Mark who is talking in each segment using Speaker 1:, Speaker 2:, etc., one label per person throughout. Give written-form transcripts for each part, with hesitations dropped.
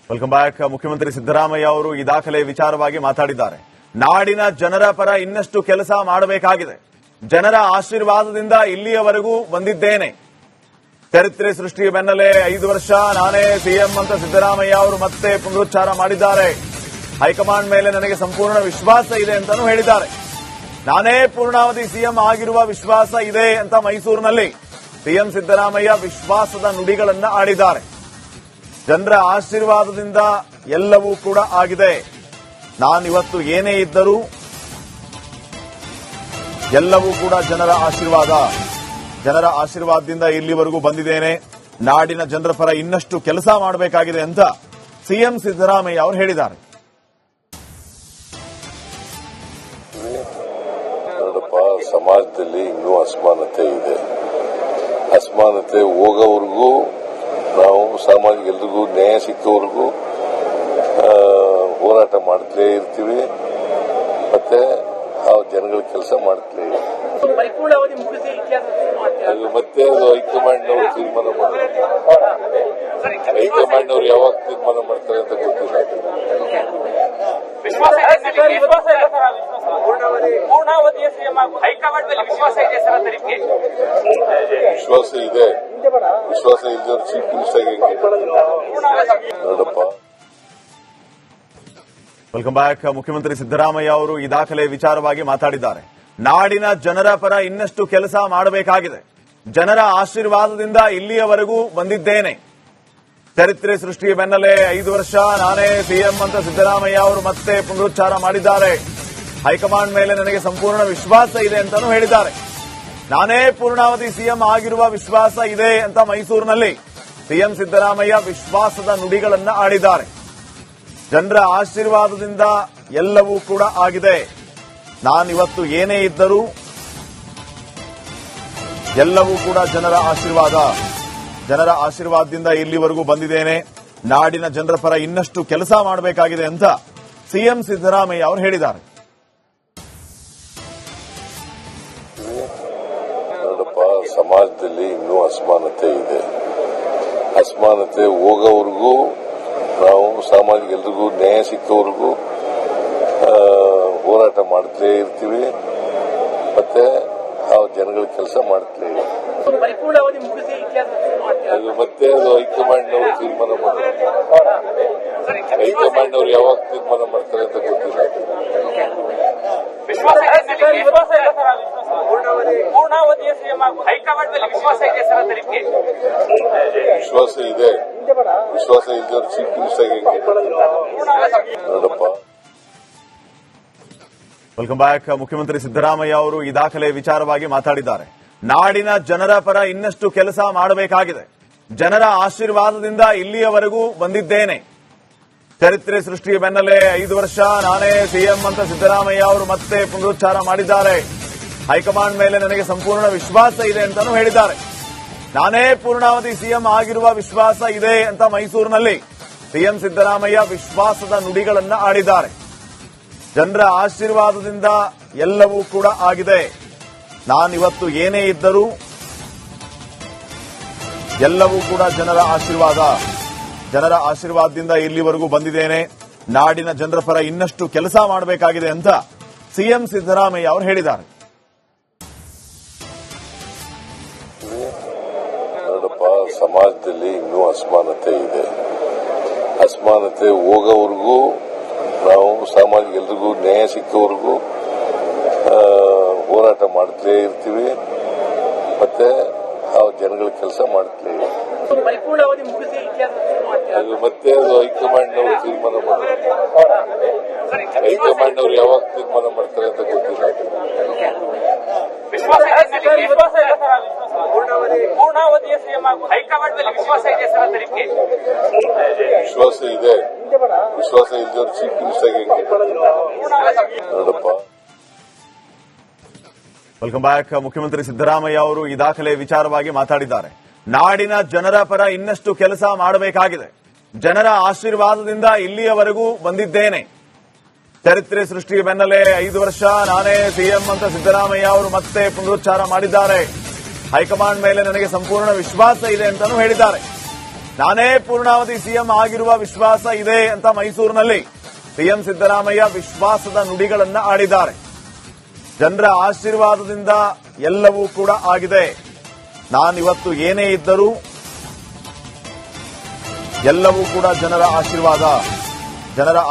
Speaker 1: Welcome back. ಮುಖ್ಯಮಂತ್ರಿ ಸಿದ್ದರಾಮಯ್ಯ ಅವರು ಈ ದಾಖಲೆ ವಿಚಾರವಾಗಿ ಮಾತಾಡಿದ್ದಾರೆ. ನಾಡಿನ ಜನರ ಪರ ಇನ್ನಷ್ಟು ಕೆಲಸ ಮಾಡಬೇಕಾಗಿದೆ. ಜನರ ಆಶೀರ್ವಾದದಿಂದ ಇಲ್ಲಿಯವರೆಗೂ ಬಂದಿದ್ದೇನೆ. ಚರಿತ್ರೆ ಸೃಷ್ಟಿಯ ಬೆನ್ನಲ್ಲೇ 5 ವರ್ಷ ನಾನೇ ಸಿಎಂ ಅಂತ ಸಿದ್ದರಾಮಯ್ಯ ಅವರು ಮತ್ತೆ ಪುನರುಚ್ಚಾರ ಮಾಡಿದ್ದಾರೆ. ಹೈಕಮಾಂಡ್ ಮೇಲೆ ನನಗೆ ಸಂಪೂರ್ಣ ವಿಶ್ವಾಸ ಇದೆ ಅಂತಾನೂ ಹೇಳಿದ್ದಾರೆ. ನಾನೇ ಪೂರ್ಣಾವಧಿ ಸಿಎಂ ಆಗಿರುವ ವಿಶ್ವಾಸ ಇದೆ ಅಂತ ಮೈಸೂರಿನಲ್ಲಿ ಸಿಎಂ ಸಿದ್ದರಾಮಯ್ಯ ವಿಶ್ವಾಸದ ನುಡಿಗಳನ್ನ ಆಡಿದ್ದಾರೆ. ಜನರ ಆಶೀರ್ವಾದದಿಂದ ಎಲ್ಲವೂ ಕೂಡ ಆಗಿದೆ. ನಾನಿವತ್ತು ಏನೇ ಇದ್ದರೂ ಎಲ್ಲವೂ ಕೂಡ ಜನರ ಆಶೀರ್ವಾದದಿಂದ ಇಲ್ಲಿವರೆಗೂ ಬಂದಿದ್ದೇನೆ. ನಾಡಿನ ಜನರ ಪರ ಇನ್ನಷ್ಟು ಕೆಲಸ ಮಾಡಬೇಕಾಗಿದೆ ಅಂತ ಸಿಎಂ ಸಿದ್ದರಾಮಯ್ಯ ಅವರು ಹೇಳಿದ್ದಾರೆ.
Speaker 2: ಸಮಾಜದಲ್ಲಿ ಇನ್ನೂ ಅಸಮಾನತೆ ಇದೆ. ಅಸಮಾನತೆ ಹೋಗೋವರೆಗೂ ನಾವು ಸಾಮಾಜಿಕ ಎಲ್ರಿಗೂ ನ್ಯಾಯ ಸಿಕ್ಕವರೆಗೂ ಹೋರಾಟ ಮಾಡ್ತಲೇ ಇರ್ತೀವಿ. ಮತ್ತೆ ಆ ಜನಗಳ ಕೆಲಸ ಮಾಡ್ತಲೇ ಇರ್ತೀವಿ. ಮತ್ತೆ ಅದು ಹೈಕಮಾಂಡ್ನವರು ತೀರ್ಮಾನ ಮಾಡ್ತಾರೆ. ಹೈಕಮಾಂಡ್ನವರು ಯಾವಾಗ ತೀರ್ಮಾನ ಮಾಡ್ತಾರೆ ಅಂತ ಗೊತ್ತಿಲ್ಲ. ವಿಶ್ವಾಸ ಇದೆ. ವಿಶ್ವಾಸ ಇಲ್ಲದವ್ರು ಚೀಫ್ ಮಿನಿಸ್ಟರ್ ನೋಡಪ್ಪ.
Speaker 1: Welcome back. ಮುಖ್ಯಮಂತ್ರಿ ಸಿದ್ದರಾಮಯ್ಯ ಅವರು ಈ ದಾಖಲೆ ವಿಚಾರವಾಗಿ ಮಾತಾಡಿದ್ದಾರೆ. ನಾಡಿನ ಜನರ ಪರ ಇನ್ನಷ್ಟು ಕೆಲಸ ಮಾಡಬೇಕಾಗಿದೆ. ಜನರ ಆಶೀರ್ವಾದದಿಂದ ಇಲ್ಲಿಯವರೆಗೂ ಬಂದಿದ್ದೇನೆ. ಚರಿತ್ರೆ ಸೃಷ್ಟಿಯ ಬೆನ್ನಲ್ಲೇ 5 ವರ್ಷ ನಾನೇ ಸಿಎಂ ಅಂತ ಸಿದ್ದರಾಮಯ್ಯ ಅವರು ಮತ್ತೆ ಪುನರುಚ್ಚಾರ ಮಾಡಿದ್ದಾರೆ. ಹೈಕಮಾಂಡ್ ಮೇಲೆ ನನಗೆ ಸಂಪೂರ್ಣ ವಿಶ್ವಾಸ ಇದೆ ಅಂತಾನೂ ಹೇಳಿದ್ದಾರೆ. ನಾನೇ ಪೂರ್ಣಾವಧಿ ಸಿಎಂ ಆಗಿರುವ ವಿಶ್ವಾಸ ಇದೆ ಅಂತ ಮೈಸೂರಿನಲ್ಲಿ ಸಿಎಂ ಸಿದ್ದರಾಮಯ್ಯ ವಿಶ್ವಾಸದ ನುಡಿಗಳನ್ನ ಆಡಿದ್ದಾರೆ. ಜನರ ಆಶೀರ್ವಾದದಿಂದ ಎಲ್ಲವೂ ಕೂಡ ಆಗಿದೆ. ನಾನಿವತ್ತು ಏನೇ ಇದ್ದರೂ ಎಲ್ಲವೂ ಕೂಡ ಜನರ ಆಶೀರ್ವಾದದಿಂದ ಇಲ್ಲಿವರೆಗೂ ಬಂದಿದ್ದೇನೆ. ನಾಡಿನ ಜನರ ಪರ ಇನ್ನಷ್ಟು ಕೆಲಸ ಮಾಡಬೇಕಾಗಿದೆ ಅಂತ ಸಿಎಂ ಸಿದ್ದರಾಮಯ್ಯ ಅವರು ಹೇಳಿದ್ದಾರೆ.
Speaker 2: ನೋಡಪ್ಪ, ಸಮಾಜದಲ್ಲಿ ಇನ್ನೂ ಅಸಮಾನತೆ ಇದೆ. ಅಸಮಾನತೆ ಹೋಗೋವರೆಗೂ ನಾವು ಸಾಮಾಜಿಕ ಎಲ್ರಿಗೂ ನ್ಯಾಯ ಸಿಕ್ಕವರೆಗೂ ಹೋರಾಟ ಮಾಡ್ತಲೇ ಇರ್ತೀವಿ. ಮತ್ತೆ ಆ ಜನಗಳ ಕೆಲಸ ಮಾಡ್ತಲೇ ಇರ್ತೀವಿ. ಮತ್ತೆ ಅದು ಹೈಕಮಾಂಡ್ನವರು ತೀರ್ಮಾನ ಮಾಡ್ತಾರೆ. ಹೈಕಮಾಂಡ್ನವರು ಯಾವಾಗ ತೀರ್ಮಾನ ಮಾಡ್ತಾರೆ ಅಂತ ಗೊತ್ತಿಲ್ಲ. ವಿಶ್ವಾಸ ಇದೆ. ವಿಶ್ವಾಸ ಇಲ್ಲದವ್ರು ಚೀಫ್ ಮಿನಿಸ್ಟರ್ ನೋಡಪ್ಪ.
Speaker 1: Welcome back. ಮುಖ್ಯಮಂತ್ರಿ ಸಿದ್ದರಾಮಯ್ಯ ಅವರು ಈ ದಾಖಲೆ ವಿಚಾರವಾಗಿ ಮಾತಾಡಿದ್ದಾರೆ. ನಾಡಿನ ಜನರ ಪರ ಇನ್ನಷ್ಟು ಕೆಲಸ ಮಾಡಬೇಕಾಗಿದೆ. ಜನರ ಆಶೀರ್ವಾದದಿಂದ ಇಲ್ಲಿಯವರೆಗೂ ಬಂದಿದ್ದೇನೆ. ಚರಿತ್ರೆ ಸೃಷ್ಟಿಯ ಬೆನ್ನಲ್ಲೇ 5 ವರ್ಷ ನಾನೇ ಸಿಎಂ ಅಂತ ಸಿದ್ದರಾಮಯ್ಯ ಅವರು ಮತ್ತೆ ಪುನರುಚ್ಚಾರ ಮಾಡಿದ್ದಾರೆ. ಹೈಕಮಾಂಡ್ ಮೇಲೆ ನನಗೆ ಸಂಪೂರ್ಣ ವಿಶ್ವಾಸ ಇದೆ ಅಂತಾನೂ ಹೇಳಿದ್ದಾರೆ. ನಾನೇ ಪೂರ್ಣಾವಧಿ ಸಿಎಂ ಆಗಿರುವ ವಿಶ್ವಾಸ ಇದೆ ಅಂತ ಮೈಸೂರಿನಲ್ಲಿ ಸಿಎಂ ಸಿದ್ದರಾಮಯ್ಯ ವಿಶ್ವಾಸದ ನುಡಿಗಳನ್ನ ಆಡಿದ್ದಾರೆ. ಜನರ ಆಶೀರ್ವಾದದಿಂದ ಎಲ್ಲವೂ ಕೂಡ ಆಗಿದೆ. ನಾನಿವತ್ತು ಏನೇ ಇದ್ದರೂ ಎಲ್ಲವೂ ಕೂಡ ಜನರ ಆಶೀರ್ವಾದದಿಂದ ಇಲ್ಲಿವರೆಗೂ ಬಂದಿದ್ದೇನೆ. ನಾಡಿನ ಜನರ ಪರ ಇನ್ನಷ್ಟು ಕೆಲಸ ಮಾಡಬೇಕಾಗಿದೆ ಅಂತ ಸಿಎಂ ಸಿದ್ದರಾಮಯ್ಯ ಅವರು ಹೇಳಿದ್ದಾರೆ.
Speaker 2: ನೋಡಪ್ಪ, ಸಮಾಜದಲ್ಲಿ ಇನ್ನೂ ಅಸಮಾನತೆ ಇದೆ. ಅಸಮಾನತೆ ಹೋಗೋವರೆಗೂ ನಾವು ಸಾಮಾಜಿಕ ಎಲ್ರಿಗೂ ನ್ಯಾಯ ಸಿಕ್ಕವರೆಗೂ ಹೋರಾಟ ಮಾಡ್ತಲೇ ಇರ್ತೀವಿ. ಮತ್ತೆ ಆ ಜನಗಳ ಕೆಲಸ ಮಾಡ್ತಲೇ ಇರ್ತೀವಿ. ಮತ್ತೆ ಅದು ಹೈಕಮಾಂಡ್ನವರು ತೀರ್ಮಾನ ಮಾಡ್ತಾರೆ. ಹೈಕಮಾಂಡ್ನವರು ಯಾವಾಗ ತೀರ್ಮಾನ ಮಾಡ್ತಾರೆ ಅಂತ ಗೊತ್ತಿಲ್ಲ. ವಿಶ್ವಾಸ ಇದೆ. ವಿಶ್ವಾಸ ಇಲ್ಲದವ್ರು ಚೀಫ್ ಮಿನಿಸ್ಟರ್ ನೋಡಪ್ಪ.
Speaker 1: Welcome back. ಮುಖ್ಯಮಂತ್ರಿ ಸಿದ್ದರಾಮಯ್ಯ ಅವರು ಈ ದಾಖಲೆ ವಿಚಾರವಾಗಿ ಮಾತಾಡಿದ್ದಾರೆ. ನಾಡಿನ ಜನರ ಪರ ಇನ್ನಷ್ಟು ಕೆಲಸ ಮಾಡಬೇಕಾಗಿದೆ. ಜನರ ಆಶೀರ್ವಾದದಿಂದ ಇಲ್ಲಿಯವರೆಗೂ ಬಂದಿದ್ದೇನೆ. ಚರಿತ್ರೆ ಸೃಷ್ಟಿಯ ಬೆನ್ನಲ್ಲೇ 5 ವರ್ಷ ನಾನೇ ಸಿಎಂ ಅಂತ ಸಿದ್ದರಾಮಯ್ಯ ಅವರು ಮತ್ತೆ ಪುನರುಚ್ಚಾರ ಮಾಡಿದ್ದಾರೆ. ಹೈಕಮಾಂಡ್ ಮೇಲೆ ನನಗೆ ಸಂಪೂರ್ಣ ವಿಶ್ವಾಸ ಇದೆ ಅಂತಾನೂ ಹೇಳಿದ್ದಾರೆ. ನಾನೇ ಪೂರ್ಣಾವಧಿ ಸಿಎಂ ಆಗಿರುವ ವಿಶ್ವಾಸ ಇದೆ ಅಂತ ಮೈಸೂರಿನಲ್ಲಿ ಸಿಎಂ ಸಿದ್ದರಾಮಯ್ಯ ವಿಶ್ವಾಸದ ನುಡಿಗಳನ್ನ ಆಡಿದ್ದಾರೆ. ಜನರ ಆಶೀರ್ವಾದದಿಂದ ಎಲ್ಲವೂ ಕೂಡ ಆಗಿದೆ. ನಾನಿವತ್ತು ಏನೇ ಇದ್ದರೂ ಎಲ್ಲವೂ ಕೂಡ ಜನರ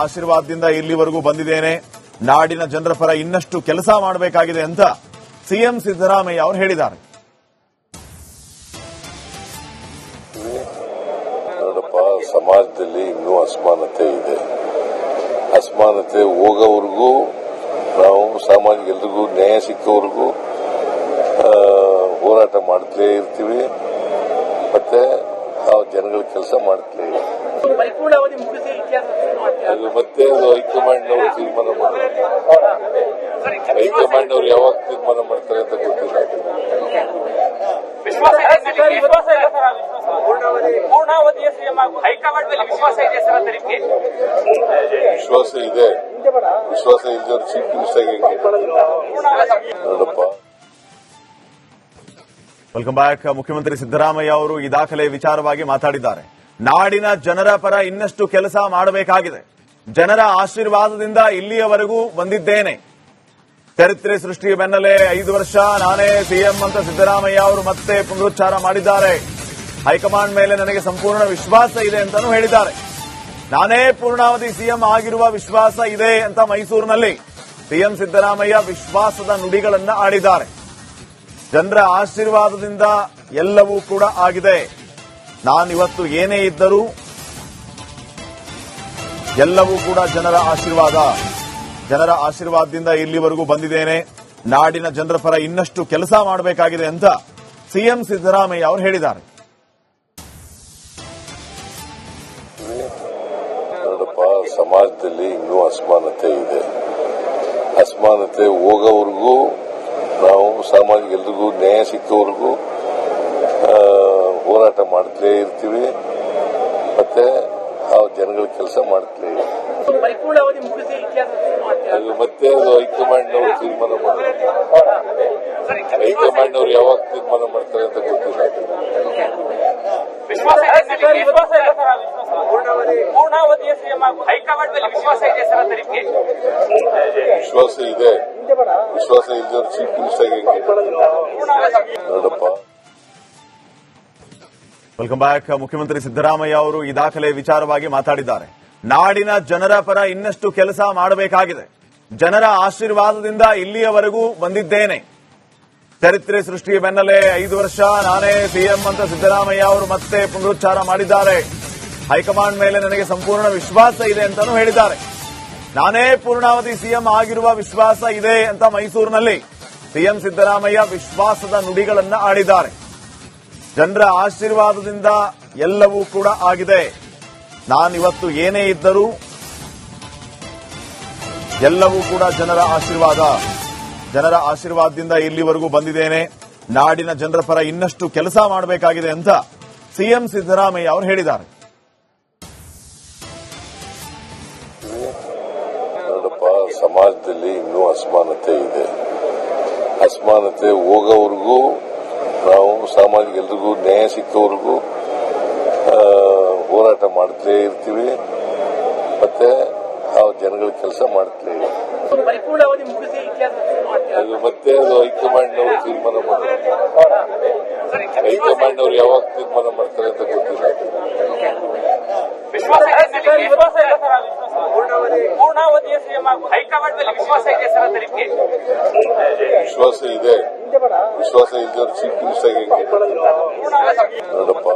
Speaker 1: ಆಶೀರ್ವಾದದಿಂದ ಇಲ್ಲಿವರೆಗೂ ಬಂದಿದ್ದೇನೆ. ನಾಡಿನ ಜನರ ಪರ ಇನ್ನಷ್ಟು ಕೆಲಸ ಮಾಡಬೇಕಾಗಿದೆ ಅಂತ ಸಿಎಂ ಸಿದ್ದರಾಮಯ್ಯ ಅವರು ಹೇಳಿದ್ದಾರೆ.
Speaker 2: ನೋಡಪ್ಪ, ಸಮಾಜದಲ್ಲಿ ಇನ್ನೂ ಅಸಮಾನತೆ ಇದೆ. ಅಸಮಾನತೆ ಹೋಗೋವರೆಗೂ ನಾವು ಸಾಮಾಜಿಕ ಎಲ್ರಿಗೂ ನ್ಯಾಯ ಸಿಕ್ಕವರೆಗೂ ಹೋರಾಟ ಮಾಡ್ತಲೇ ಇರ್ತೀವಿ. ಮತ್ತೆ ನಾವು ಜನಗಳ ಕೆಲಸ ಮಾಡ್ತಲೇ ಇರ್ತೀವಿ. ಅದು ಮತ್ತೆ ಹೈಕಮಾಂಡ್ನವರು ತೀರ್ಮಾನ ಮಾಡ್ತಾರೆ. ಹೈಕಮಾಂಡ್ನವರು ಯಾವಾಗ ತೀರ್ಮಾನ ಮಾಡ್ತಾರೆ ಅಂತ ಗೊತ್ತಿಲ್ಲ.
Speaker 3: ವಿಶ್ವಾಸ
Speaker 2: ಇದೆ. ವಿಶ್ವಾಸ ಇಲ್ಲದವ್ರು ಚೀಫ್ ಮಿನಿಸ್ಟರ್ ನೋಡಪ್ಪ.
Speaker 1: Welcome back. ಮುಖ್ಯಮಂತ್ರಿ ಸಿದ್ದರಾಮಯ್ಯ ಅವರು ಈ ದಾಖಲೆ ವಿಚಾರವಾಗಿ ಮಾತಾಡಿದ್ದಾರೆ. ನಾಡಿನ ಜನರ ಪರ ಇನ್ನಷ್ಟು ಕೆಲಸ ಮಾಡಬೇಕಾಗಿದೆ. ಜನರ ಆಶೀರ್ವಾದದಿಂದ ಇಲ್ಲಿಯವರೆಗೂ ಬಂದಿದ್ದೇನೆ. ಚರಿತ್ರೆ ಸೃಷ್ಟಿಯ ಬೆನ್ನಲ್ಲೇ 5 ವರ್ಷ ನಾನೇ ಸಿಎಂ ಅಂತ ಸಿದ್ದರಾಮಯ್ಯ ಅವರು ಮತ್ತೆ ಪುನರುಚ್ಚಾರ ಮಾಡಿದ್ದಾರೆ. ಹೈಕಮಾಂಡ್ ಮೇಲೆ ನನಗೆ ಸಂಪೂರ್ಣ ವಿಶ್ವಾಸ ಇದೆ ಅಂತಾನೂ ಹೇಳಿದ್ದಾರೆ. ನಾನೇ ಪೂರ್ಣಾವಧಿ ಸಿಎಂ ಆಗಿರುವ ವಿಶ್ವಾಸ ಇದೆ ಅಂತ ಮೈಸೂರಿನಲ್ಲಿ ಸಿಎಂ ಸಿದ್ದರಾಮಯ್ಯ ವಿಶ್ವಾಸದ ನುಡಿಗಳನ್ನ ಆಡಿದ್ದಾರೆ. ಜನರ ಆಶೀರ್ವಾದದಿಂದ ಎಲ್ಲವೂ ಕೂಡ ಆಗಿದೆ. ನಾನಿವತ್ತು ಏನೇ ಇದ್ದರೂ ಎಲ್ಲವೂ ಕೂಡ ಜನರ ಆಶೀರ್ವಾದದಿಂದ ಇಲ್ಲಿವರೆಗೂ ಬಂದಿದ್ದೇನೆ. ನಾಡಿನ ಜನರ ಪರ ಇನ್ನಷ್ಟು ಕೆಲಸ ಮಾಡಬೇಕಾಗಿದೆ ಅಂತ ಸಿಎಂ ಸಿದ್ದರಾಮಯ್ಯ ಅವರು ಹೇಳಿದ್ದಾರೆ.
Speaker 2: ನೋಡಪ್ಪ, ಸಮಾಜದಲ್ಲಿ ಇನ್ನೂ ಅಸಮಾನತೆ ಇದೆ. ಅಸಮಾನತೆ ಹೋಗೋವರೆಗೂ ನಾವು ಸಾಮಾಜಿಕ ಎಲ್ರಿಗೂ ನ್ಯಾಯ ಸಿಕ್ಕವರೆಗೂ ಹೋರಾಟ ಮಾಡ್ತಲೇ ಇರ್ತೀವಿ. ಮತ್ತೆ ನಾವು ಜನಗಳ ಕೆಲಸ ಮಾಡ್ತಲೇ ಇರ್ತೀವಿ. ಅದು ಮತ್ತೆ ಹೈಕಮಾಂಡ್ನವರು ತೀರ್ಮಾನ ಮಾಡ್ತಾರೆ. ಹೈಕಮಾಂಡ್ನವರು ಯಾವಾಗ ತೀರ್ಮಾನ ಮಾಡ್ತಾರೆ ಅಂತ ಗೊತ್ತಿಲ್ಲ.
Speaker 3: ವಿಶ್ವಾಸ
Speaker 2: ಇದೆ. ವಿಶ್ವಾಸ ಇಲ್ಲದವ್ರು ಚೀಫ್ ಮಿನಿಸ್ಟರ್ ನೋಡಪ್ಪ.
Speaker 1: Welcome back. ಮುಖ್ಯಮಂತ್ರಿ ಸಿದ್ದರಾಮಯ್ಯ ಅವರು ಈ ದಾಖಲೆ ವಿಚಾರವಾಗಿ ಮಾತಾಡಿದ್ದಾರೆ. ನಾಡಿನ ಜನರ ಪರ ಇನ್ನಷ್ಟು ಕೆಲಸ ಮಾಡಬೇಕಾಗಿದೆ. ಜನರ ಆಶೀರ್ವಾದದಿಂದ ಇಲ್ಲಿಯವರೆಗೂ ಬಂದಿದ್ದೇನೆ. ಚರಿತ್ರೆ ಸೃಷ್ಟಿಯ ಬೆನ್ನಲ್ಲೇ 5 ವರ್ಷ ನಾನೇ ಸಿಎಂ ಅಂತ ಸಿದ್ದರಾಮಯ್ಯ ಅವರು ಮತ್ತೆ ಪುನರುಚ್ಚಾರ ಮಾಡಿದ್ದಾರೆ. ಹೈಕಮಾಂಡ್ ಮೇಲೆ ನನಗೆ ಸಂಪೂರ್ಣ ವಿಶ್ವಾಸ ಇದೆ ಅಂತಾನೂ ಹೇಳಿದ್ದಾರೆ. ನಾನೇ ಪೂರ್ಣಾವಧಿ ಸಿಎಂ ಆಗಿರುವ ವಿಶ್ವಾಸ ಇದೆ ಅಂತ ಮೈಸೂರಿನಲ್ಲಿ ಸಿಎಂ ಸಿದ್ದರಾಮಯ್ಯ ವಿಶ್ವಾಸದ ನುಡಿಗಳನ್ನ ಆಡಿದ್ದಾರೆ. ಜನರ ಆಶೀರ್ವಾದದಿಂದ ಎಲ್ಲವೂ ಕೂಡ ಆಗಿದೆ. ನಾನಿವತ್ತು ಏನೇ ಇದ್ದರೂ ಎಲ್ಲವೂ ಕೂಡ ಜನರ ಆಶೀರ್ವಾದದಿಂದ ಇಲ್ಲಿವರೆಗೂ ಬಂದಿದ್ದೇನೆ. ನಾಡಿನ ಜನರ ಪರ ಇನ್ನಷ್ಟು ಕೆಲಸ ಮಾಡಬೇಕಾಗಿದೆ ಅಂತ ಸಿಎಂ ಸಿದ್ದರಾಮಯ್ಯ ಅವರು ಹೇಳಿದ್ದಾರೆ.
Speaker 2: ನೋಡಪ್ಪ, ಸಮಾಜದಲ್ಲಿ ಇನ್ನೂ ಅಸಮಾನತೆ ಇದೆ. ಅಸಮಾನತೆ ಹೋಗೋವರೆಗೂ ನಾವು ಸಾಮಾಜಿಕ ಎಲ್ರಿಗೂ ನ್ಯಾಯ ಸಿಕ್ಕವರೆಗೂ ಹೋರಾಟ ಮಾಡ್ತಲೇ ಇರ್ತೀವಿ. ಮತ್ತೆ ನಾವು ಜನಗಳ ಕೆಲಸ ಮಾಡ್ತಲೇ ಇರ್ತೀವಿ. ಅದು ಮತ್ತೆ ಹೈಕಮಾಂಡ್ನವರು ತೀರ್ಮಾನ ಮಾಡ್ತಾರೆ. ಹೈಕಮಾಂಡ್ನವರು ಯಾವಾಗ ತೀರ್ಮಾನ ಮಾಡ್ತಾರೆ ಅಂತ ಗೊತ್ತಿಲ್ಲ.
Speaker 3: ವಿಶ್ವಾಸ
Speaker 2: ಇದೆ. ವಿಶ್ವಾಸ ಇಲ್ಲದವ್ರು ಚೀಫ್ ಮಿನಿಸ್ಟರ್ ನೋಡಪ್ಪ.